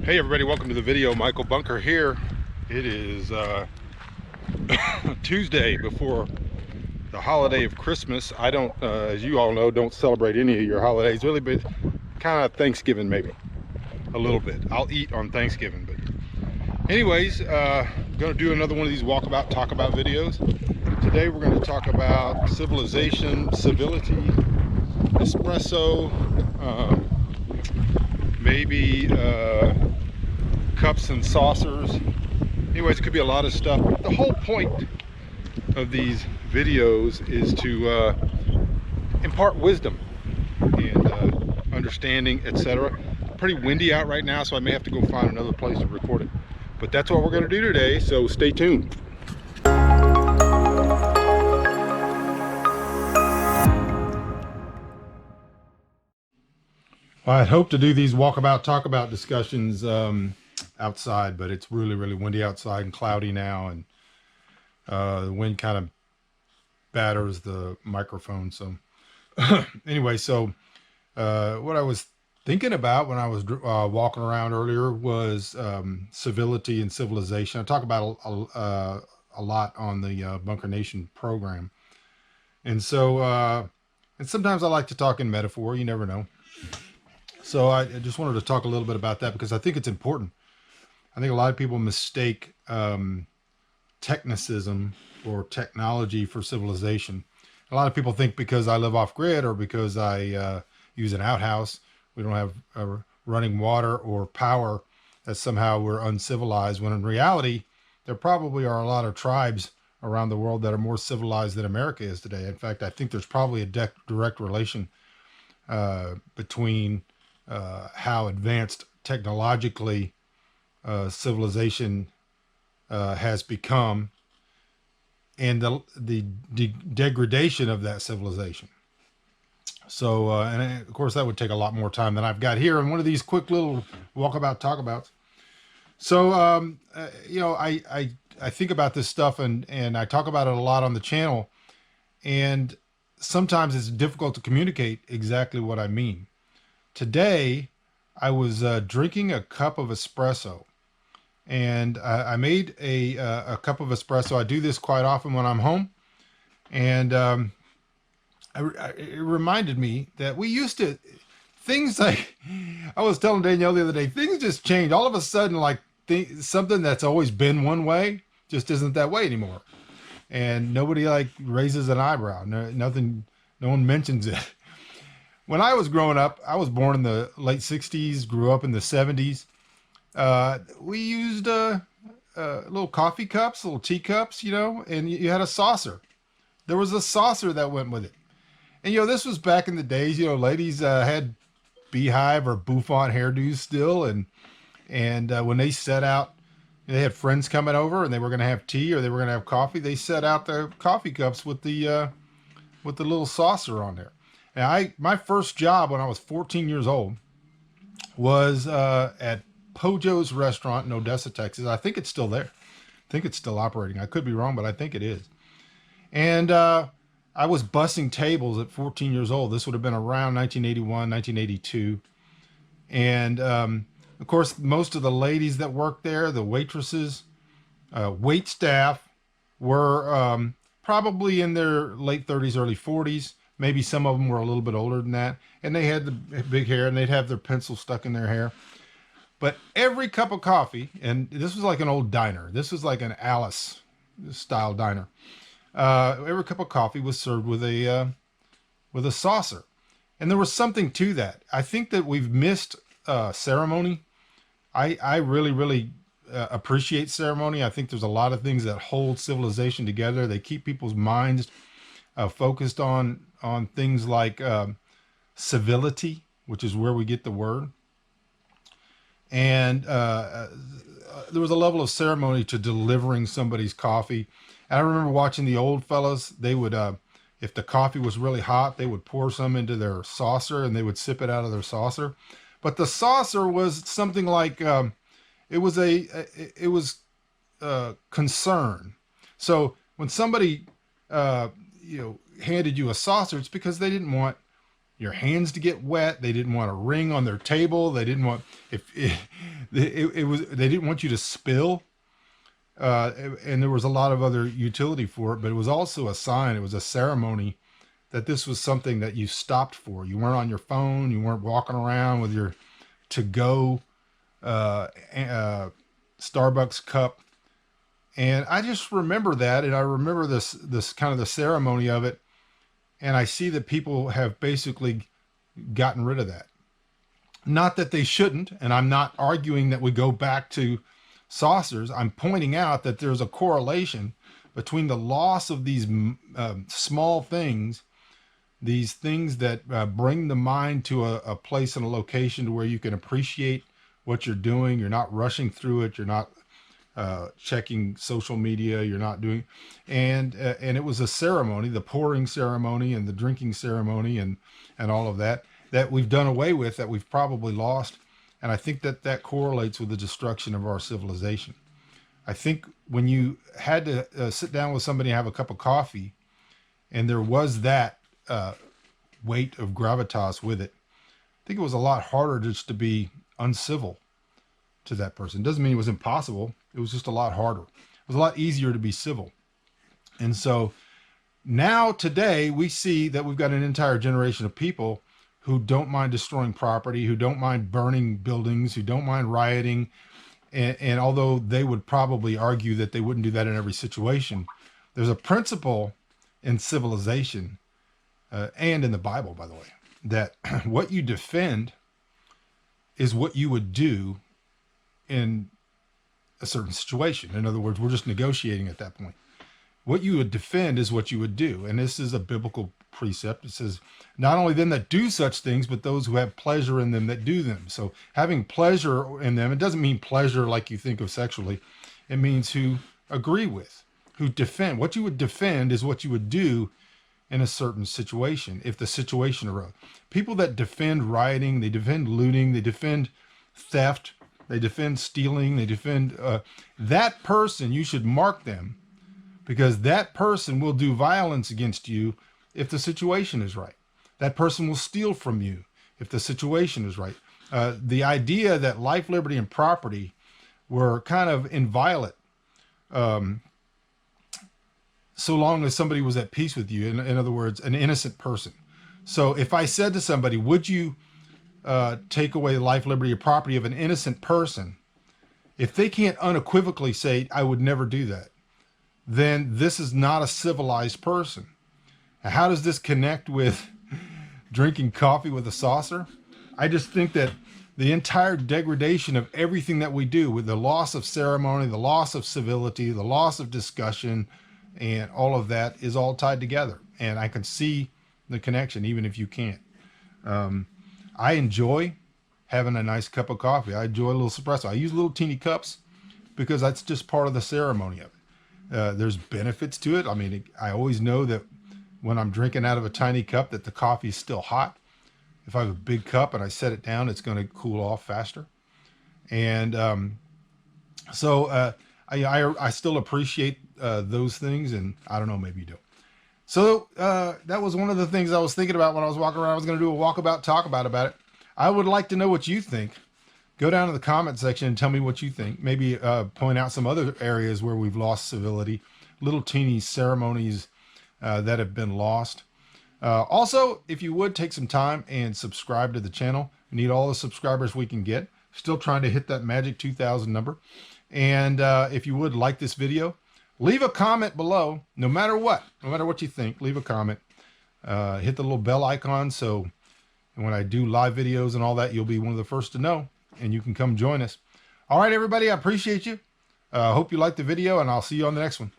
Hey everybody, welcome to the video. Michael Bunker here. It is Tuesday before the holiday of Christmas. I don't, as you all know, don't celebrate any of your holidays really, but kind of Thanksgiving maybe, a little bit. I'll eat on Thanksgiving, but anyways, gonna do another one of these Walkabout Talkabout videos. Today we're going to talk about civilization, civility, espresso, maybe cups and saucers. Anyways, it could be a lot of stuff. The whole point of these videos is to impart wisdom and understanding, etc. Pretty windy out right now, so I may have to go find another place to record it. But that's what we're going to do today, so stay tuned. Well, I'd hope to do these Walkabout Talkabout discussions outside, but it's really, really windy outside and cloudy now, and the wind kind of batters the microphone. So anyway, so what I was thinking about when I was walking around earlier was civility and civilization. I talk about a lot on the Bunker Nation program. And so, and sometimes I like to talk in metaphor, you never know. So I just wanted to talk a little bit about that because I think it's important. I think a lot of people mistake technicism or technology for civilization. A lot of people think because I live off grid or because I use an outhouse, we don't have running water or power, that somehow we're uncivilized, when in reality, there probably are a lot of tribes around the world that are more civilized than America is today. In fact, I think there's probably a direct relation between how advanced technologically civilization has become and the degradation of that civilization. So, and of course that would take a lot more time than I've got here in one of these quick little Walkabout Talkabouts. So, you know, I think about this stuff and I talk about it a lot on the channel, and sometimes it's difficult to communicate exactly what I mean. Today, I was drinking a cup of espresso, and I made a cup of espresso. I do this quite often when I'm home, and it reminded me that we used to, things like, I was telling Danielle the other day, things just change. All of a sudden, like something that's always been one way just isn't that way anymore. And nobody like raises an eyebrow. Nothing, no one mentions it. When I was growing up, I was born in the late 60s, grew up in the 70s. We used little coffee cups, little teacups, you know, and you had a saucer. There was a saucer that went with it. And, you know, this was back in the days, you know, ladies had beehive or bouffant hairdos still. And when they set out, they had friends coming over and they were going to have tea or they were going to have coffee. They set out the coffee cups with the little saucer on there. Now, my first job when I was 14 years old was at Pojo's restaurant in Odessa, Texas. I think it's still there. I think it's still operating. I could be wrong, but I think it is. And I was bussing tables at 14 years old. This would have been around 1981, 1982. And of course, most of the ladies that worked there, the waitresses, wait staff, were probably in their late 30s, early 40s. Maybe some of them were a little bit older than that. And they had the big hair and they'd have their pencil stuck in their hair. But every cup of coffee, and this was like an old diner. This was like an Alice style diner. Every cup of coffee was served with a saucer. And there was something to that. I think that we've missed ceremony. I really, really appreciate ceremony. I think there's a lot of things that hold civilization together. They keep people's minds focused on things like civility, which is where we get the word. And there was a level of ceremony to delivering somebody's coffee. And I remember watching the old fellas. They would, if the coffee was really hot, they would pour some into their saucer and they would sip it out of their saucer. But the saucer was something like, it was concern. So when somebody, you know, handed you a saucer, it's because they didn't want your hands to get wet. They didn't want a ring on their table. They didn't want it was they didn't want you to spill. And there was a lot of other utility for it, but it was also a sign. It was a ceremony that this was something that you stopped for. You weren't on your phone. You weren't walking around with your to-go Starbucks cup. And I just remember that, and I remember this kind of the ceremony of it. And I see that people have basically gotten rid of that. Not that they shouldn't, and I'm not arguing that we go back to saucers. I'm pointing out that there's a correlation between the loss of these small things, these things that bring the mind to a place and a location to where you can appreciate what you're doing. You're not rushing through it. You're not checking social media. You're not doing, and it was a ceremony, the pouring ceremony and the drinking ceremony and all of that we've done away with, that we've probably lost. And I think that correlates with the destruction of our civilization. I think when you had to sit down with somebody and have a cup of coffee, and there was that weight of gravitas with it, I think it was a lot harder just to be uncivil to that person. Doesn't mean it was impossible. It was just a lot harder. It was a lot easier to be civil. And so now today we see that we've got an entire generation of people who don't mind destroying property, who don't mind burning buildings, who don't mind rioting. And although they would probably argue that they wouldn't do that in every situation, there's a principle in civilization and in the Bible, by the way, that what you defend is what you would do in a certain situation. In other words, we're just negotiating at that point. What you would defend is what you would do. And this is a biblical precept. It says, not only them that do such things, but those who have pleasure in them that do them. So having pleasure in them, it doesn't mean pleasure like you think of sexually. It means who agree with, who defend. What you would defend is what you would do in a certain situation, if the situation arose. People that defend rioting, they defend looting, they defend theft, they defend stealing, they defend that person, you should mark them, because that person will do violence against you if the situation is right. That person will steal from you if the situation is right. The idea that life, liberty, and property were kind of inviolate so long as somebody was at peace with you. In other words, an innocent person. So if I said to somebody, would you take away life, liberty, or property of an innocent person? If they can't unequivocally say, I would never do that, then this is not a civilized person. Now, how does this connect with drinking coffee with a saucer? I just think that the entire degradation of everything that we do, with the loss of ceremony, the loss of civility, the loss of discussion, and all of that is all tied together. And I can see the connection, even if you can't. I enjoy having a nice cup of coffee. I enjoy a little espresso. I use little teeny cups because that's just part of the ceremony of it. There's benefits to it. I mean, I always know that when I'm drinking out of a tiny cup that the coffee is still hot. If I have a big cup and I set it down, it's going to cool off faster. And I still appreciate those things, and I don't know, maybe you don't. So that was one of the things I was thinking about when I was walking around. I was going to do a walkabout talkabout about it. I would like to know what you think. Go down to the comment section and tell me what you think. Maybe point out some other areas where we've lost civility, little teeny ceremonies that have been lost. Also, if you would take some time and subscribe to the channel. We need all the subscribers we can get. Still trying to hit that magic 2,000 number. And if you would like this video, leave a comment below, no matter what you think, leave a comment. Hit the little bell icon so when I do live videos and all that, you'll be one of the first to know, and you can come join us. All right, everybody, I appreciate you. Hope you liked the video, and I'll see you on the next one.